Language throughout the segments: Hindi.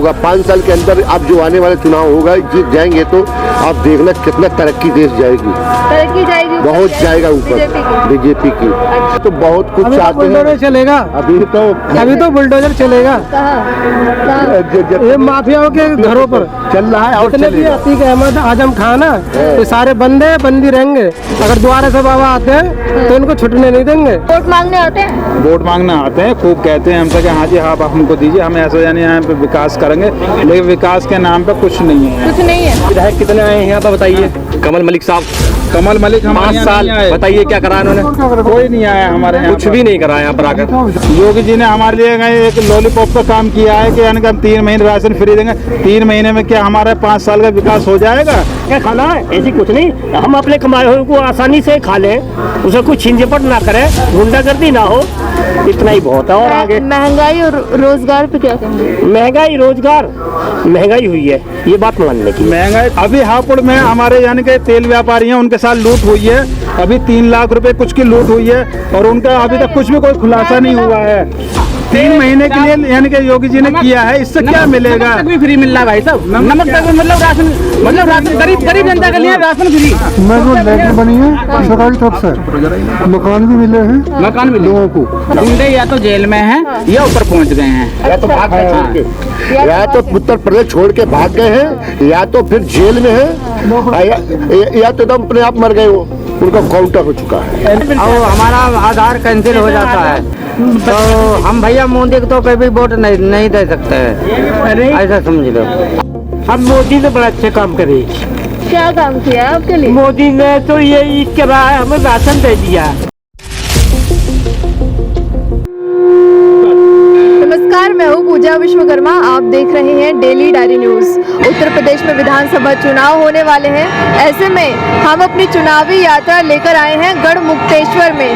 होगा। 5 साल के अंदर अब जो आने वाला चुनाव होगा, जीत जाएंगे तो आप देखना कितना तरक्की देश जाएगी, बहुत जाएगा ऊपर बीजेपी की। तो बहुत कुछ चाहते हैं। चलेगा अभी तो बुलडोजर चलेगा ये माफियाओं के घरों पर चल रहा है। और जितने भी अतीक अहमद, आजम खान है, ये सारे बंदे बंदी रहेंगे। अगर दोबारा से बाबा आते हैं तो इनको छुटने नहीं देंगे। वोट मांगने आते हैं, वोट मांगने आते हैं, खूब कहते हैं हमसे कि हाँ जी हाँ आप हमको दीजिए, हम ऐसा यानी यहाँ पे विकास करेंगे, लेकिन विकास के नाम पे कुछ नहीं है। कुछ नहीं है। विधायक कितने आए हैं यहाँ पर बताइए? कमल मलिक साहब, कमल मलिक 5 साल बताइए क्या करा इन्होंने? कोई नहीं आया हमारे यहाँ, कुछ भी नहीं करा यहाँ पर आकर। योगी जी ने हमारे लिए एक लॉलीपॉप का काम किया है कि यानी कि हम 3 महीने राशन फ्री देंगे। 3 महीने में क्या हमारा 5 साल का विकास हो जाएगा? क्या खाना है? ऐसी कुछ नहीं, हम अपने कमाए हुए को आसानी से खा लें, उसे कुछ झंझट ना करें, गुंडागर्दी ना हो, इतना ही बहुत है। और आगे महंगाई और रोजगार पे क्या कहेंगे? महंगाई, रोजगार, महंगाई हुई है, ये बात मानने की। महंगाई अभी हापुड़ में हमारे यानी कि तेल व्यापारी हैं, उनके साथ लूट हुई है। अभी 3 लाख रुपए कुछ की लूट हुई है और उनका अभी तक कुछ भी कोई खुलासा नहीं हुआ है। 3 महीने के लिए यानी कि योगी जी ने किया है, इससे क्या मिलेगा? नमक तक भी फ्री मिल रहा है भाई साहब, नमक तक मतलब राशन गरीब जनता के लिए राशन फ्री। लेटर बनी है सरकारी तरफ से, मकान भी मिले हैं, मकान मिले लोगों को। गुंडे या तो जेल में हैं या ऊपर पहुंच गए हैं, या तो भाग गए छोड़ के, या तो उत्तर प्रदेश छोड़ के भाग गए हैं, या तो फिर जेल में है, या तो एकदम अपने आप मर गए, वो उनका काउंटर हो चुका है। और हमारा आधार कैंसिल हो जाता है तो हम भैया मोदी को तो कभी भी वोट नहीं दे सकते हैं, ऐसा समझ लो। अब मोदी ने बड़ा अच्छा काम करे। क्या काम किया है आपके लिए? मोदी ने तो ये ईद के बाद हमें राशन दे दिया। नमस्कार, मैं हूँ पूजा विश्वकर्मा, आप देख रहे हैं daily diary news. Uttar Pradesh में विधानसभा चुनाव होने वाले हैं, ऐसे में हम अपनी चुनावी यात्रा लेकर आए हैं गढ़मुक्तेश्वर में।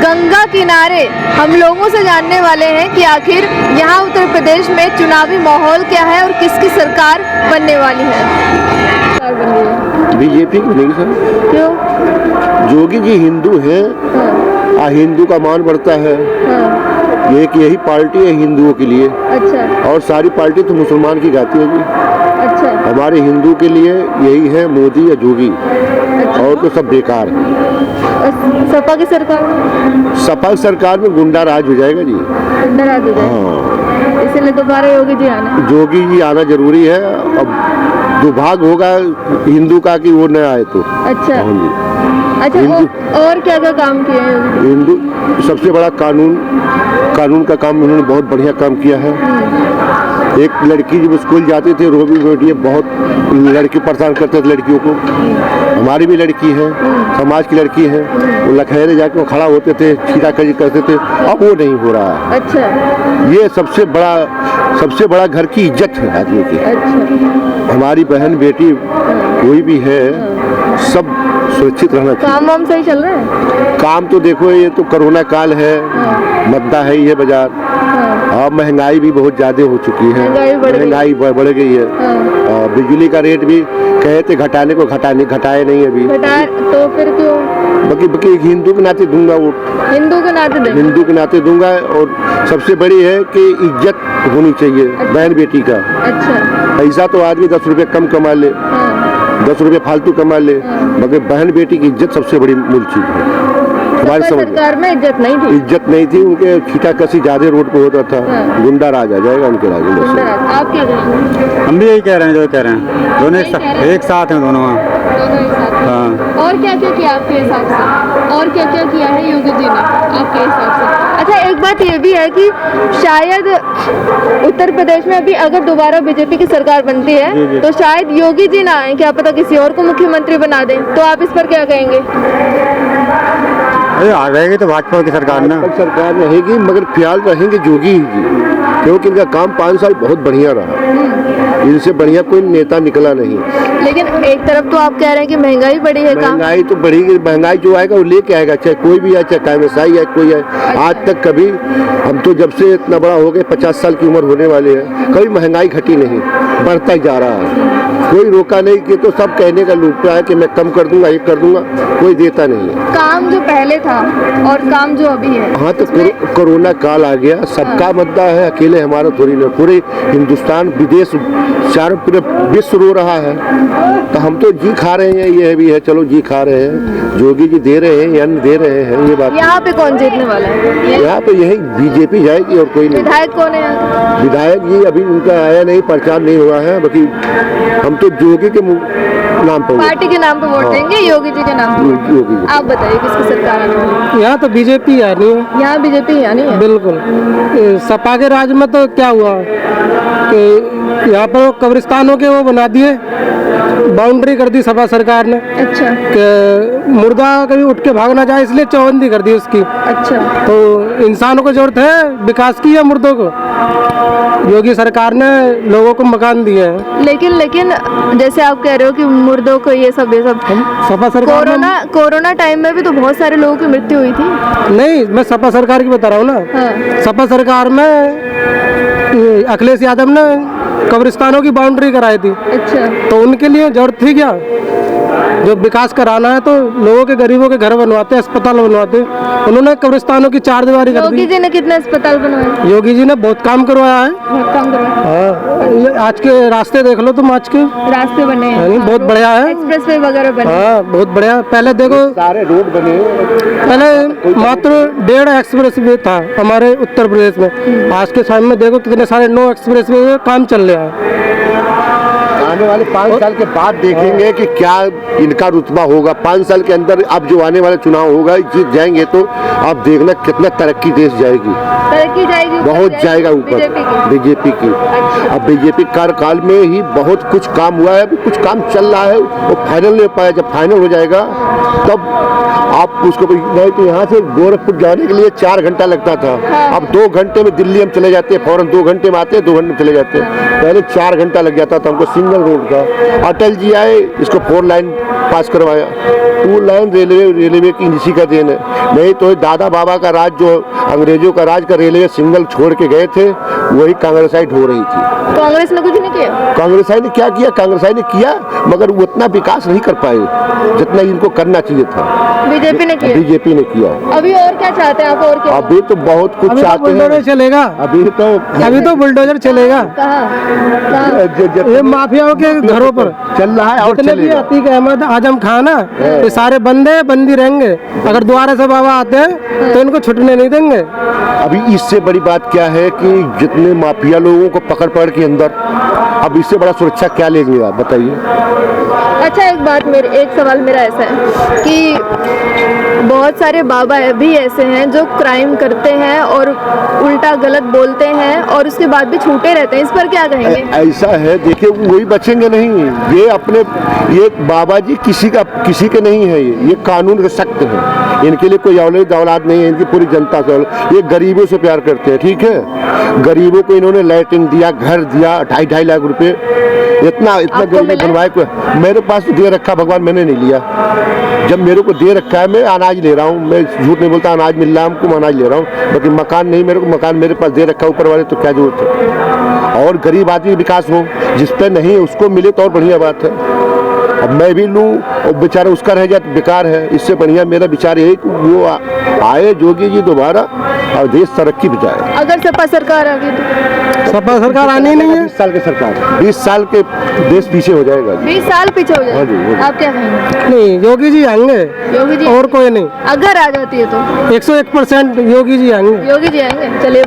गंगा किनारे हम लोगों से जानने वाले हैं कि आखिर यहाँ उत्तर प्रदेश में चुनावी माहौल क्या है और किसकी सरकार बनने वाली है। बीजेपी की नहीं सर, क्यों? योगी जी हिंदू है, हिंदू का मान बढ़ता है, एक यही पार्टी है हिंदुओं के लिए। अच्छा। और सारी पार्टी तो मुसलमान की गाती है जी। अच्छा। हमारे हिंदू के लिए यही है मोदी या जोगी। अच्छा। और तो सब बेकार। सपा की सरकार? सपा सरकार में गुंडा राज हो जाएगा जी। गुंडा राज हो जाएगा। हाँ, इसलिए दोबारा योगी जी आना? जोगी जी आना जरूरी है। अब दुर्भाग्य होगा हिंदू का कि वो न आए तो। अच्छा। हाँ जी। अच्छा, और क्या क्या काम किए हैं? हिंदू सबसे बड़ा कानून का काम उन्होंने बहुत बढ़िया काम किया है। एक लड़की जब स्कूल जाती थी रोबी बेटी, बहुत लड़की परेशान करते थे लड़कियों को। हमारी भी लड़की है, समाज की लड़की है, वो लखनऊ जाके खड़ा होते थे, छीटाकजी करते थे, अब वो नहीं हो रहा है। अच्छा। ये सबसे बड़ा घर की इज्जत है आदमी की। अच्छा। हमारी बहन बेटी कोई भी है, सब सुरक्षित रहना चाहिए। काम वाम सही चल रहा है? काम तो देखो, ये तो कोरोना काल है, मद्दा है ये बाजार। अब महंगाई भी बहुत ज्यादा हो चुकी है, महंगाई बढ़ गई है। बिजली का रेट भी कहे थे घटाने को, घटाए नहीं अभी। तो फिर क्यों? बाकी हिंदू के नाते दूंगा वोट, हिंदू के नाते दूंगा। और सबसे बड़ी है कि इज्जत होनी चाहिए। अच्छा। बहन बेटी का। अच्छा। पैसा तो आदमी 10 रुपए कम कमा ले, 10 रुपए फालतू कमा ले, मगर बहन बेटी की इज्जत सबसे बड़ी मूल चीज है। हमारी सरकार में इज्जत नहीं थी, उनके छीटाकशी ज्यादा रोड पे होता था। गुंडा राज आ जाएगा उनके राज में। आप क्या कह रहे हैं? हम भी यही कह रहे हैं जो कह रहे हैं, दोनों एक साथ हैं दोनों। हाँ। और क्या क्या किया आपके हिसाब से? और क्या क्या किया है योगी जी ने आपके हिसाब से? अच्छा, एक बात ये भी है कि शायद उत्तर प्रदेश में अभी अगर दोबारा बीजेपी की सरकार बनती है तो शायद योगी जी ना आए, क्या पता किसी और को मुख्यमंत्री बना दें, तो आप इस पर क्या कहेंगे? आ रहेगी तो भाजपा की सरकार ना, सरकार रहेगी, मगर फिलहाल रहेंगे जोगी जी, क्योंकि इनका काम 5 साल बहुत बढ़िया रहा। इनसे बढ़िया कोई नेता निकला नहीं। लेकिन एक तरफ तो आप कह रहे हैं कि महंगाई बढ़ी है। महंगाई तो बढ़ेगी, महंगाई जो आएगा वो लेके आएगा, चाहे कोई भी आए, चाहे कांग्रेसाई आए, कोई आए। आज तक कभी, हम तो जब से इतना बड़ा हो गए, 50 साल की उम्र होने वाले हैं, कभी महंगाई घटी नहीं, बढ़ता ही जा रहा है। कोई रोका नहीं कि तो सब कहने का लूटा है कि मैं कम कर दूंगा, ये कर दूंगा, कोई देता नहीं है। काम जो पहले था और काम जो अभी है, हाँ तो कोरोना काल आ गया, सबका मुद्दा है, अकेले हमारा थोड़ी ना, पूरे हिंदुस्तान विदेश चारों पूरे विश्व रो रहा है, तो हम तो जी खा रहे हैं, ये भी है, चलो जी खा रहे हैं, योगी जी दे रहे हैं, अन्न दे रहे हैं, ये बात। यहाँ पे कौन जीतने वाला है? यहाँ पे यही बीजेपी जाएगी और कोई नहीं। विधायक कौन है? विधायक जी अभी उनका आया नहीं, प्रचार नहीं हुआ है, बाकी हम तो योगी के नाम पर, पार्टी के नाम पे वोट देंगे, योगी जी के नाम पे। योगी जी। आप बताइए किसकी सरकार आने वाली है? यहाँ तो बीजेपी है नहीं, यहाँ बीजेपी है नहीं है? बिल्कुल। सपा के राज में तो क्या हुआ कि यहाँ पर कब्रिस्तानों के वो बना दिए, बाउंड्री कर दी सपा सरकार ने अच्छा कि मुर्दा कभी उठ के भाग ना जाए, इसलिए चौबंदी कर दी उसकी। अच्छा, तो इंसानों को जरूरत है विकास की या मुर्दों को? योगी सरकार ने लोगों को मकान दिए हैं। लेकिन जैसे आप कह रहे हो कि मुर्दों को ये सब सपा सरकार कोरोना टाइम में भी तो बहुत सारे लोगों की मृत्यु हुई थी। नहीं, मैं सपा सरकार की बता रहा हूँ ना। हाँ। सपा सरकार में अखिलेश यादव ने कब्रिस्तानों की बाउंड्री कराई थी, अच्छा, तो उनके लिए जरूरत थी क्या? जो विकास कराना है तो लोगों के, गरीबों के घर बनवाते, अस्पताल बनवाते, उन्होंने कब्रिस्तानों की चारदीवारी कर दी। योगी जी ने कितने अस्पताल बनवाए? योगी जी ने बहुत काम करवाया है। बहुत काम करवाए। हाँ, ये आज के रास्ते देख लो तुम, आज के रास्ते बने हैं, नहीं, बहुत बढ़िया है। एक्सप्रेसवे वगैरह बने। हाँ, बहुत बढ़िया। पहले देखो, सारे रोड बने, पहले मात्र 1.5 एक्सप्रेस वे था हमारे उत्तर प्रदेश में, आज के समय में देखो कितने सारे 9 एक्सप्रेस वे काम चल रहा है। आने वाले 5 साल के बाद देखेंगे कि क्या इनका रुतबा होगा। 5 साल के अंदर अब जो आने वाला चुनाव होगा, जीत जाएंगे तो आप देखना कितना तरक्की देश जाएगी, तरक्की जाएगी, बहुत जाएगा ऊपर बीजेपी की। अब बीजेपी कार्यकाल में ही बहुत कुछ काम हुआ है, अभी कुछ काम चल रहा है, वो फाइनल नहीं हो पाया। जब फाइनल हो जाएगा तब आप उसको, नहीं तो यहाँ से गोरखपुर जाने के लिए 4 घंटा लगता था, अब 2 घंटे में दिल्ली हम चले जाते हैं, फौरन 2 घंटे में आते हैं, 2 घंटे में चले जाते हैं। पहले 4 घंटा लग जाता था हमको सिंगल रोड का। अटल जी आए, इसको 4 लाइन पास करवाया, 2 लाइन रेलवे की इसी का देन है। नहीं तो दादा बाबा का राज, जो अंग्रेजों का राज का रेलवे सिंगल छोड़ के गए थे, वही कांग्रेसाइड हो रही थी। कांग्रेस ने कुछ नहीं किया। कांग्रेसाई ने क्या किया? कांग्रेसाई ने किया, मगर वो उतना विकास नहीं कर पाए जितना इनको करना चाहिए था। बीजेपी ने किया। बीजेपी ने किया। अभी और क्या चाहते हैं आप? और क्या? अभी तो बहुत कुछ चाहते हैं। बुलडोजर चलेगा, अभी तो बुलडोजर चलेगा। कहाँ? ये माफियाओं के घरों पर चल रहा है और जितने भी चलेगा। अतीक अहमद, आजम खान है, ये सारे बंदी रहेंगे। अगर दोबारा से बाबा आते हैं तो इनको छुटने नहीं देंगे। अभी इससे बड़ी बात क्या है कि जितने माफिया लोगों को पकड़ के अंदर, अब इससे बड़ा सुरक्षा क्या लेंगे आप बताइए? अच्छा, एक सवाल मेरा ऐसा है कि बहुत सारे बाबा भी ऐसे हैं जो क्राइम करते हैं और उल्टा गलत बोलते हैं और उसके बाद भी छूटे रहते हैं, इस पर क्या कहेंगे? ऐसा है, देखिए वही बचेंगे नहीं, ये अपने, ये बाबा जी किसी के नहीं है, ये कानून के सख्त है, इनके लिए कोई औलाद नहीं है, इनकी पूरी जनता से, ये गरीबों से प्यार करते हैं। ठीक है, गरीबों को इन्होंने लैट्रिन दिया, घर दिया, 2.5 लाख रुपए, इतना गरीब बनवाए। को मेरे पास तो दे रखा भगवान, मैंने नहीं लिया। जब मेरे को दे रखा है, मैं अनाज ले रहा हूँ, मैं झूठ नहीं बोलता, अनाज मिल रहा है हमको, मैं अनाज ले रहा हूँ, बाकी मकान नहीं, मेरे को मकान मेरे पास दे रखा ऊपर वाले, तो क्या जरूरत है? और गरीब आदमी विकास हो, जिस पे नहीं उसको मिले तो और बढ़िया बात है। अब मैं भी लूँ और बेचारा उसका रह जाए तो बेकार है। इससे बढ़िया मेरा विचार यही कि वो आए योगी जी दोबारा और देश तरक्की पे जाए। अगर सपा सरकार आ गई तो? सपा सरकार आनी नहीं है। 20 साल की सरकार, 20 साल के देश पीछे हो जाएगा। 20 साल पीछे हो हाँ जी, जाए, आप क्या कहेंगे? नहीं, योगी जी आएंगे, योगी जी और कोई नहीं। अगर आ जाती है तो 101% योगी जी आएंगे। योगी जी आएंगे। चलिए,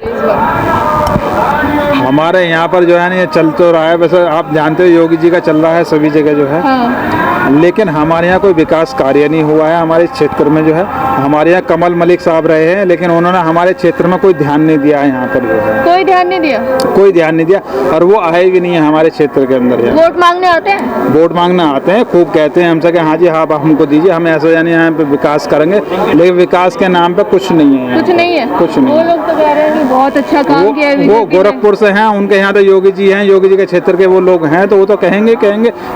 हमारे यहाँ पर जो है ना, ये चल तो रहा है, वैसे आप जानते हो योगी जी का चल रहा है सभी जगह जो है। हाँ। लेकिन हमारे यहाँ कोई विकास कार्य नहीं हुआ है हमारे क्षेत्र में जो है। हमारे यहाँ कमल मलिक साहब रहे हैं, लेकिन उन्होंने हमारे क्षेत्र में कोई ध्यान नहीं दिया है। यहाँ पर जो है कोई ध्यान नहीं दिया, कोई ध्यान नहीं दिया, और वो आए भी नहीं है हमारे क्षेत्र के अंदर। वोट मांगने आते हैं, वोट मांगने आते हैं, खूब कहते हैं हमसे कि हाँ जी हाँ, आप हमको दीजिए, हम ऐसा यानी यहाँ पे विकास करेंगे, लेकिन विकास के नाम पे कुछ नहीं है। कुछ नहीं है, कुछ नहीं। वो लोग तो कह रहे हैं कि बहुत अच्छा काम किया है। वो गोरखपुर से हैं, उनके यहाँ तो योगी जी हैं, योगी जी के क्षेत्र के वो लोग हैं, तो वो तो कहेंगे,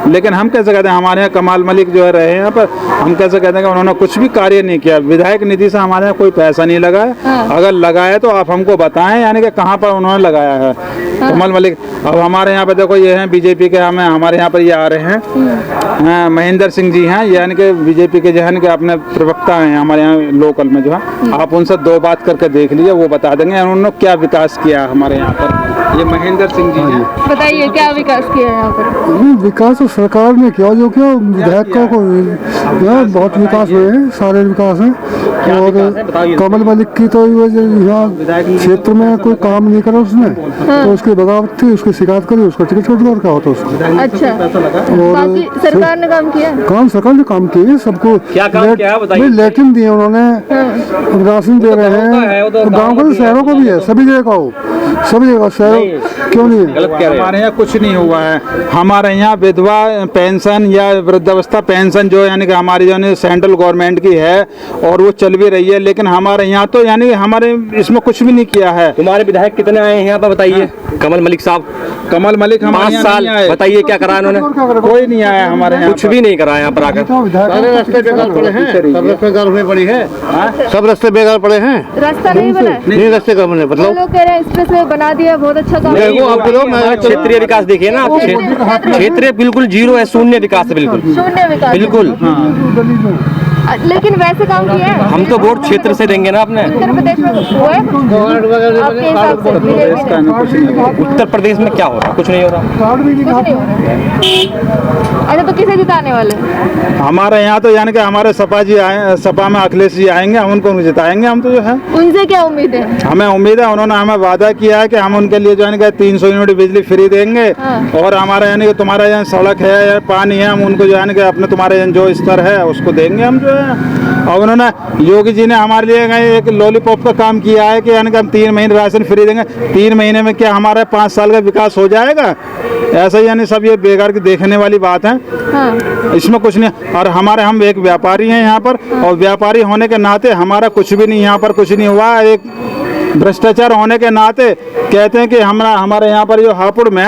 लेकिन हम कैसे कहते हैं? हमारे यहाँ कमाल मलिक जो है रहे हैं यहाँ पर, हम कैसे कहते हैं कि उन्होंने कुछ भी कार्य नहीं किया। विधायक निधि से हमारे यहाँ कोई पैसा नहीं लगा है। अगर लगाया तो आप हमको बताएं, यानी कि कहाँ पर उन्होंने लगाया है। कमल मलिक। अब हमारे यहाँ पे देखो ये हैं बीजेपी के, हमारे यहाँ पर ये आ रहे हैं हाँ, महेंद्र सिंह जी हैं, यानी कि बीजेपी के जो है कि अपने प्रवक्ता हैं हमारे यहाँ लोकल में जो है। आप उनसे 2 बात करके देख लीजिए, वो बता देंगे उन्होंने क्या विकास किया हमारे यहाँ पर। ये महेंद्र सिंह जी हैं। बताइए क्या विकास किया है यहाँ पर? विकास तो सरकार ने किया, जो किया विधायकों को यहाँ बहुत विकास हुए हैं, सारे विकास हैं। और कमल मलिक की तो यहाँ क्षेत्र में कोई काम नहीं करा उसने, तो उसकी बगावत थी, उसकी शिकायत करी, उसका टिकट छोड़ दिया और क्या होता उसको। अच्छा, और बाकी सरकार ने काम किया? काम सरकार ने काम किए सबको। क्या काम किया है बताइए? लेटिन दिए उन्होंने, राशन दे रहे हैं, गाँव को शहरों को भी है, सभी जगह का हो, सभी जगह शहरों क्यों नहीं है? गलत कह रहे हैं। हमारे यहाँ कुछ नहीं हुआ है। हमारे यहाँ विधवा पेंशन या वृद्धावस्था पेंशन जो यानी कि हमारी यानी सेंट्रल गवर्नमेंट की है और वो चल भी रही है, लेकिन हमारे यहाँ तो यानी हमारे इसमें कुछ भी नहीं किया है। तुम्हारे विधायक कितने आए हैं यहाँ पर बताइए? कमल मलिक साहब कमल मलिक हमारे 5 यहाँ साल, नहीं आए। बताइए क्या करा इन्होंने? कोई नहीं आया हमारे यहाँ, कुछ भी नहीं करा यहाँ पर आकर। रास्ते बेकार पड़े हैं, सब रास्ते बेकार हुए पड़ी है, सब रास्ते बेकार पड़े हैं। रास्ता नहीं बना है? नहीं रास्ते का बने वो मतलब लोग कह रहे हैं एक्सप्रेसवे बना दिया, बहुत अच्छा काम देखो आप लोग क्षेत्रीय विकास देखिए ना आप, क्षेत्रीय बिल्कुल 0 है, शून्य विकास है बिल्कुल, शून्य विकास। बिल्कुल। लेकिन वैसे काम किया है? हम तो वोट क्षेत्र से देंगे ना अपने। उत्तर प्रदेश में हुआ है आपके हिसाब से? उत्तर प्रदेश में क्या हो रहा है? कुछ नहीं हो रहा। कुछ नहीं हो रहा। अच्छा, तो किसे जिताने वाले? हमारे यहाँ तो यानी कि हमारे सपा जी आए, सपा में अखिलेश जी आएंगे, हम उनको जिताएंगे। हम तो जो है उनसे क्या उम्मीद है? हमें उम्मीद है, उन्होंने हमें वादा किया है कि हम उनके लिए जो है कि 300 यूनिट बिजली फ्री देंगे। और हमारे यानी कि तुम्हारा यहाँ सड़क है या पानी है, हम उनको जो है कि अपने तुम्हारे यहाँ जो स्तर है उसको देंगे हम जो है। और उन्होंने योगी जी ने हमारे लिए एक लॉलीपॉप का काम किया है कि यानी कि हम 3 महीने राशन फ्री देंगे। 3 महीने में क्या हमारा 5 साल का विकास हो जाएगा? ऐसा यानी सब ये बेकार की देखने वाली बात है। इसमें कुछ नहीं। और हम एक व्यापारी हैं यहाँ पर, और व्यापारी होने के नाते हमारा कुछ भी नहीं, यहाँ पर कुछ नहीं हुआ। एक भ्रष्टाचार होने के नाते कहते हैं कि हमारे यहाँ पर जो हापुड़ में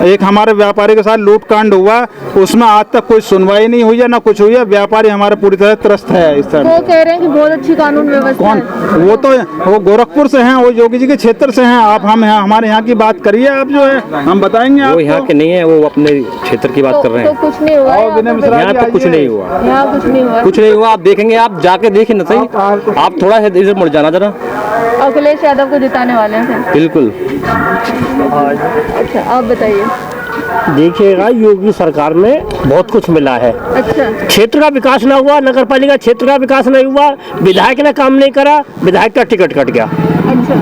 एक हमारे व्यापारी के साथ लूट कांड हुआ, उसमें आज तक कोई सुनवाई नहीं हुई है, ना कुछ हुई है। व्यापारी हमारे पूरी तरह त्रस्त है इस तरह। वो कह रहे हैं कि बहुत अच्छी कानून व्यवस्था कौन? है। वो तो वो गोरखपुर से हैं, वो योगी जी के क्षेत्र से हैं। आप हमारे यहाँ की बात करिए, आप जो है हम बताएंगे वो आपको। यहाँ के नहीं है, वो अपने क्षेत्र की बात कर रहे तो हैं। कुछ नहीं हुआ और विनय मिश्रा यहाँ तो कुछ नहीं हुआ, यहाँ कुछ नहीं हुआ। कुछ नहीं हुआ। आप देखेंगे, आप जाके देखिए ना सही। आप थोड़ा सा इधर मुड़ जाना जरा। अखिलेश यादव को जिताने वाले हैं फिर? बिल्कुल। अच्छा, आप बताइए। देखिएगा, योगी सरकार में बहुत कुछ मिला है। अच्छा, क्षेत्र का विकास ना हुआ, नगर पालिका क्षेत्र का विकास नहीं हुआ, विधायक ने काम नहीं करा, विधायक का टिकट कट गया। अच्छा,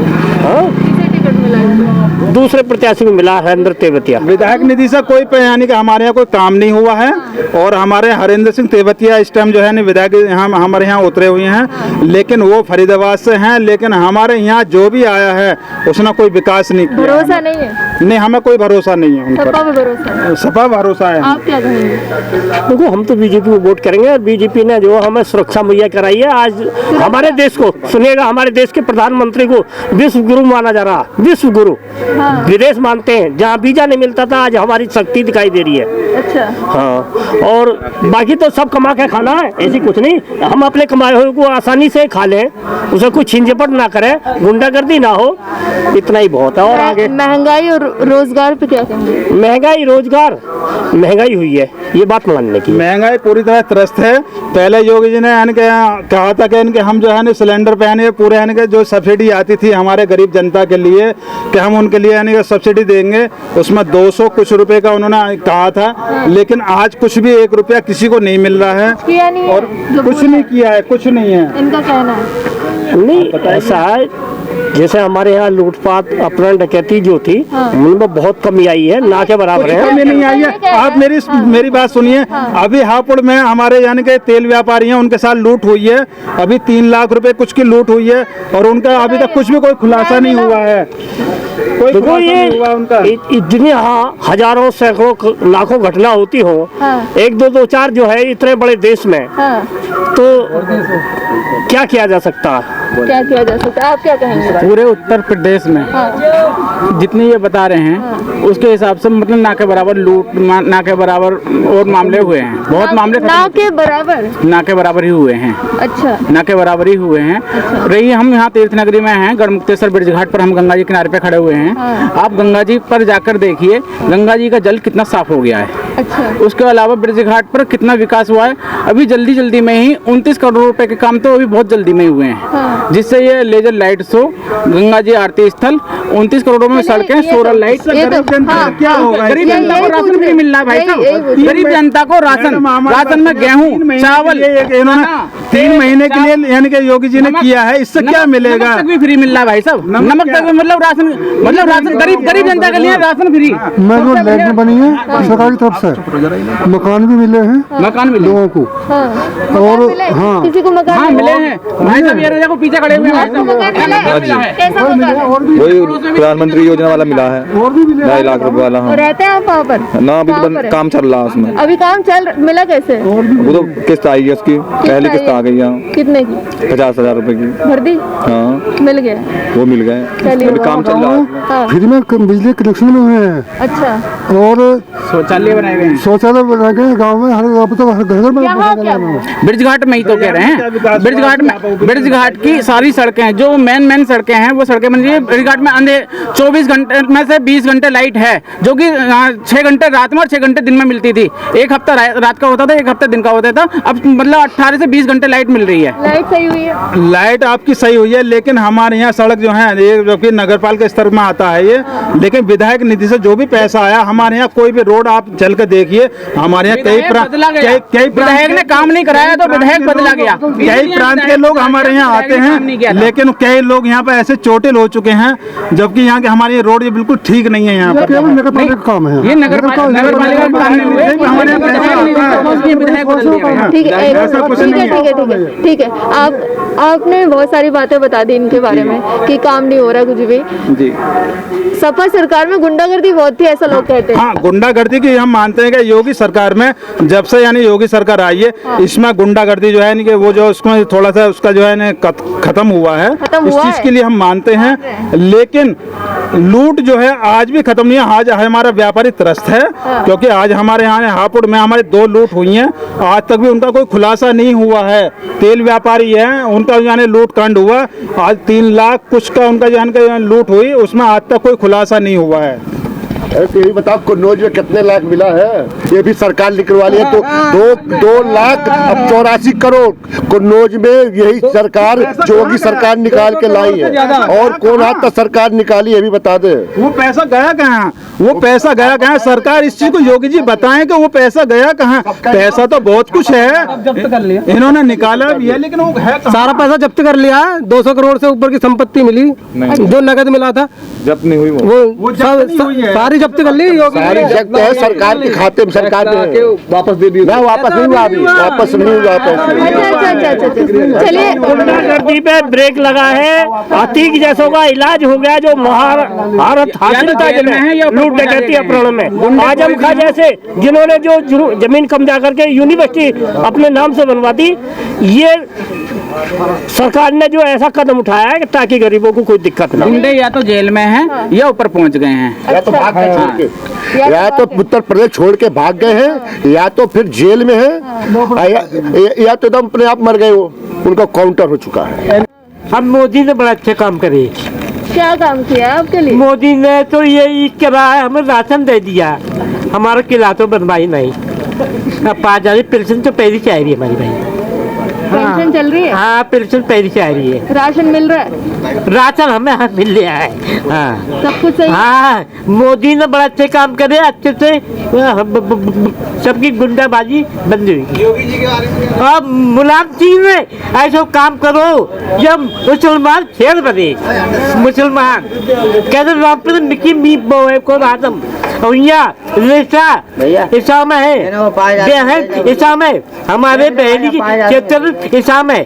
हाँ, किसे टिकट मिला है? दूसरे प्रत्याशी को मिला, हरेंद्र तेवतिया। विधायक निधि से कोई यानी कि हमारे यहाँ कोई काम नहीं हुआ है। और हमारे हरेंद्र सिंह तेवतिया इस टाइम जो है ना विधायक हमारे यहाँ उतरे हुए हैं, लेकिन वो फरीदाबाद से हैं। लेकिन हमारे यहाँ जो भी आया है उसने कोई विकास नहीं किया। भरोसा नहीं है? नहीं, हमें कोई भरोसा नहीं है उन सपा पर। पे भरोसा है? सपा भरोसा है। आप क्या कहेंगे? देखो, हम तो बीजेपी को वोट करेंगे, और बीजेपी ने जो हमें सुरक्षा मुहैया कराई है, आज हमारे देश को सुनिएगा, हमारे देश के प्रधानमंत्री को विश्व गुरु माना जा रहा, विश्व गुरु। विदेश मानते हैं, जहाँ वीजा नहीं मिलता था, आज हमारी शक्ति दिखाई दे रही है। अच्छा, हाँ, और बाकी तो सब कमा के खाना है, ऐसी कुछ नहीं। हम अपने कमाए हुए को आसानी से खा लें, उसे कुछ झंझट ना करें, गुंडागर्दी ना हो, इतना ही बहुत है। और आगे महंगाई और रोजगार पे क्या कहेंगे? महंगाई, रोजगार, महंगाई हुई है, ये बात मानने की। महंगाई पूरी तरह त्रस्त है। पहले योगी जी ने यानी कि कहा था कि इनके हम जो है ना सिलेंडर पे यानी पूरे यानी कि जो सब्सिडी आती थी हमारे गरीब जनता के लिए, कि हम उनके लिए यानी कि सब्सिडी देंगे, उसमें 200 कुछ रुपए का उन्होंने कहा था। लेकिन आज कुछ भी 1 रुपया किसी को नहीं मिल रहा है, किया नहीं है? और जो कुछ बोला नहीं किया है, कुछ नहीं है। इनका कहना है। नहीं, ऐसा है, जैसे हमारे यहाँ लूटपाट, अपहरण, डकैती जो थी, उनमें बहुत कमी आई है, ना के बराबर है। कमी नहीं आई है। आप मेरी बात सुनिए। अभी हापुड़ में हमारे यानी कि तेल व्यापारी हैं, उनके साथ लूट हुई है। अभी 3 लाख रुपए कुछ की लूट हुई है, और उनका अभी तक कुछ भी कोई खुलासा नहीं हुआ है। कोई देखो, खुलासा ये नहीं हुआ उनका। इतनी हजारों सैकड़ों लाखों घटना होती हो, 1 2 4 जो है इतने बड़े देश में, तो क्या किया जा सकता है? क्या किया जा सकता है? आप क्या कहेंगे? पूरे उत्तर प्रदेश में जितनी ये बता रहे हैं उसके हिसाब से मतलब ना के बराबर लूट ना के बराबर और मामले हुए हैं। बहुत मामले ना के बराबर, ना के बराबर ही हुए हैं। अच्छा, ना के बराबर ही हुए हैं। रही हम यहाँ तीर्थ नगरी में हैं, गढ़मुक्तेश्वर ब्रिज घाट पर हम गंगा जी किनारे पे खड़े हुए हैं। आप गंगा जी पर जाकर देखिए, गंगा जी का जल कितना साफ हो गया है। अच्छा, उसके अलावा ब्रिज घाट पर कितना विकास हुआ है। अभी जल्दी में ही 29 करोड़ रुपए के काम तो अभी बहुत जल्दी में ही हुए हैं। जिससे ये laser light show, Ganga ji आरती स्थल, 29 करोड़ में सड़कें, सोलर लाइट। क्या होगा? गरीब जनता को राशन फ्री मिल रहा है भाई साहब। गरीब जनता को राशन में गेहूँ, चावल, इन्होंने 3 महीने के लिए यानी कि योगी जी ने किया है। इससे क्या मिलेगा? नमक तक भी फ्री मिल रहा है भाई साहब। नमक तक मतलब राशन गरीब जनता के लिए राशन फ्री। मैं जो लाइट बनी है सरकार की तरफ से, मकान भी मिले हैं, मकान मिले लोगों को। और हाँ, किसी को मकान हाँ मिले हैं भाई साहब। ये देखो पीछे खड़े हुए हैं। कैसा मकान है? वही प्रधानमंत्री योजना वाला मिला है, 2.5 लाख रुपए वाला। हाँ, रहते हैं आप वहाँ पर? ना अभी तो काम चल रहा है उसमें। अभी काम मिला कैसे? वो तो किस्त आई है उसकी, पहली किस्त आ गई है। कितने की? 50,000 रुपए की भर दी? हाँ, मिल गया, वो मिल गए। चलिए। अभी काम चल रहा है। हाँ, फ्री में बिजली कनेक्शन में हुए हैं अच्छा। और शौचालय बनाए गए हैं। शौचालय बना के गाँव में हर अब तो हर घर में यहाँ क्या? ब्रिज घाट में ही तो कह रहे हैं। ब्रिज घाट की सारी सड़कें जो मेन सड़कें हैं वो सड़कें बन रही है। ब्रिज घाट में अंधे 24 घंटे में से 20 घंटे लाइट है, जो कि 6 घंटे रात में और 6 घंटे दिन में मिलती थी। एक हफ्ता रात का होता था, एक हफ्ता दिन का होता था। अब मतलब 18 से 20 घंटे लाइट मिल रही है। लाइट सही हुई है? लाइट आपकी सही हुई है, लेकिन हमारे यहाँ सड़क जो है ये जो कि नगर पालिका स्तर में आता है ये, लेकिन विधायक निधि से जो भी पैसा आया हमारे यहाँ कोई भी रोड आप चल कर देखिए, हमारे यहाँ कई विधायक ने काम नहीं कराया तो विधायक बदला गया। कई प्रांत के लोग हमारे यहाँ आते हैं, लेकिन कई लोग यहाँ पे ऐसे चोटिल हो चुके हैं, जबकि यहाँ के हमारे ये रोड ये बिल्कुल ठीक नहीं है। यहाँ पर केवल नगर पालिका का काम है। ये नगर पालिका का काम नहीं है, हमारे यहाँ ठीक है, ठीक है। आपने बहुत सारी बातें बता दी इनके बारे में कि काम नहीं हो रहा कुछ भी। जी, सपा सरकार में गुंडागर्दी बहुत थी, ऐसा लोग कहते हैं। हाँ, गुंडागर्दी की हम मानते हैं कि योगी सरकार में जब से यानी योगी सरकार आई है, इसमें गुंडागर्दी जो है यानी कि वो जो उसमें थोड़ा सा उसका जो है खत्म हुआ है। इस चीज के लिए हम मानते हैं, लेकिन लूट जो है आज भी खत्म नहीं है। आज हमारा व्यापारी त्रस्त है, क्योंकि आज हमारे यहाँ हापुड़ में हमारे 2 लूट हुई हैं, आज तक भी उनका कोई खुलासा नहीं हुआ है। तेल व्यापारी है, उनका यानी लूट कांड हुआ, आज 3 लाख कुछ का उनका जो लूट हुई, उसमें आज तक कोई खुलासा नहीं हुआ है। यही बताओ कन्नौज में कितने लाख मिला है, ये भी सरकार निकलवा ली है। तो 2 लाख अब 84 करोड़ कन्नौज में यही सरकार योगी सरकार निकाल के लाई है। और कौन हाथ तक सरकार निकाली ये भी बता दे। वो पैसा गया कहाँ? वो पैसा गया कहाँ? सरकार इस चीज को योगी जी बताएं कि वो पैसा गया कहाँ? पैसा तो बहुत कुछ है, जब्त कर लिया, इन्होंने निकाला भी है, लेकिन वो है कहाँ? सारा पैसा जब्त कर लिया। 200 करोड़ से ऊपर की संपत्ति मिली, जो नगद मिला था जब्त नहीं हुई वो सारी जब्त कर ली योगी सारी जब्त है सरकार के खाते में, सरकार ने वापस दे दी। मैं वापस नहीं हुआ, अभी वापस नहीं हुआ। अच्छा। चलिए, गुंडागर्दी पे ब्रेक लगा है। अतीक जैसों का इलाज हो गया जो महारत हासिल था लूट डकैती अपहरण में। आजम खां जैसे जिन्होंने जो जमीन कब्जा करके यूनिवर्सिटी अपने नाम से बनवा दी, ये सरकार ने जो ऐसा कदम उठाया है ताकि गरीबों को कोई दिक्कत ना हो। गुंडे या तो जेल में हैं या ऊपर पहुंच गए हैं, या तो भाग गए छोड़ के, या तो उत्तर प्रदेश छोड़ के भाग गए हैं, या तो फिर जेल में है, या तो एकदम अपने आप मर गए, वो उनका काउंटर हो चुका है। अब मोदी ने बड़ा अच्छा काम करे। क्या काम किया आपके लिए? मोदी ने तो ये किराया हमें राशन दे दिया, हमारा किला तो बनवाई नहीं। अब 5,000 पेंशन तो पहले से आ रही है हमारी भाई। पेंशन चल रही है? हाँ, पेंशन पहले से आ रही है। राशन मिल रहा है? राशन हमें यहाँ मिल रहा है। हाँ, सब कुछ सही? हाँ, मोदी ने बड़ा अच्छे काम करे, अच्छे से सबकी गुंडाबाजी बंद हुई। अब मुलायम सिंह ने ऐसा काम करो जब मुसलमान शेर बने। मुसलमान कहते रामपुर मिकी मी को आदम और यहाँ ईसा में है, ईसा में हमारे बहनी की क्षेत्र ईसा में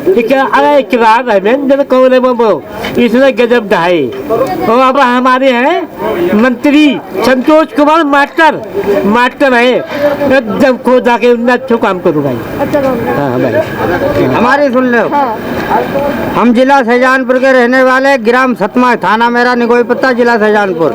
अरे इकरार है मैंने जब कौन वो इसने गजब ढाई और अब हमारे हैं मंत्री संतोष कुमार मास्टर है जब खो जाके उन्हें अच्छा काम करूँ भाई। अच्छा काम है। हाँ भाई हमारी सुन लो, हाँ हम जिला शाहजहानपुर के रहने वाले, ग्राम सतमा, थाना मेरा निगोई पत्ता, जिला शाहजहानपुर।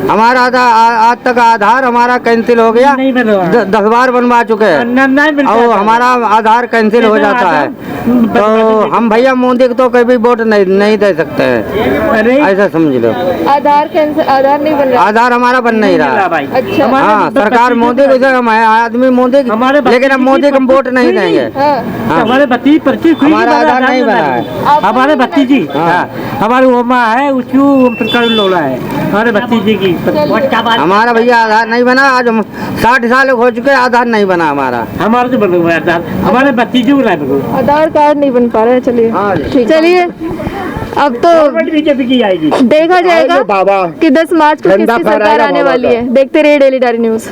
हमारा आज तक आधार हमारा कैंसिल हो गया, नहीं बन रहा। 10 बार बनवा चुके हैं नहीं मिलता और हमारा आधार कैंसिल हो जाता है। तो हम भैया मोदी को तो कभी वोट नहीं दे सकते हैं, अरे ऐसा समझ लो। आधार नहीं बन रहा। आधार हमारा बन नहीं रहा। भाई अच्छा हाँ, सरकार मोदी को, आदमी मोदी, लेकिन हम मोदी को वोट नहीं देंगे। हाँ हमारे भतीजी पर्ची खुली हमारा आधार नहीं बना है। हमारे भतीजी हमारी ओमा है उसकी ओम प्रकाश लोला है हमारे भतीजी की। हमारा भैया आधार नहीं बना, आज हम 60 साल हो चुके, आधार नहीं बना हमारा। हमारे तो बना हुआ है आधार, हमारे भतीजी को नहीं आधार कार्ड नहीं बन पा रहा है। चलिए हाँ जी। ठीक, चलिए अब तो बीजेपी की आएगी। देखा जाएगा बाबा कि 10 मार्च को झंडा किसकी सरकार फहराएगा आने बाबा वाली का। है। देखते रहिए डेली डायरी न्यूज।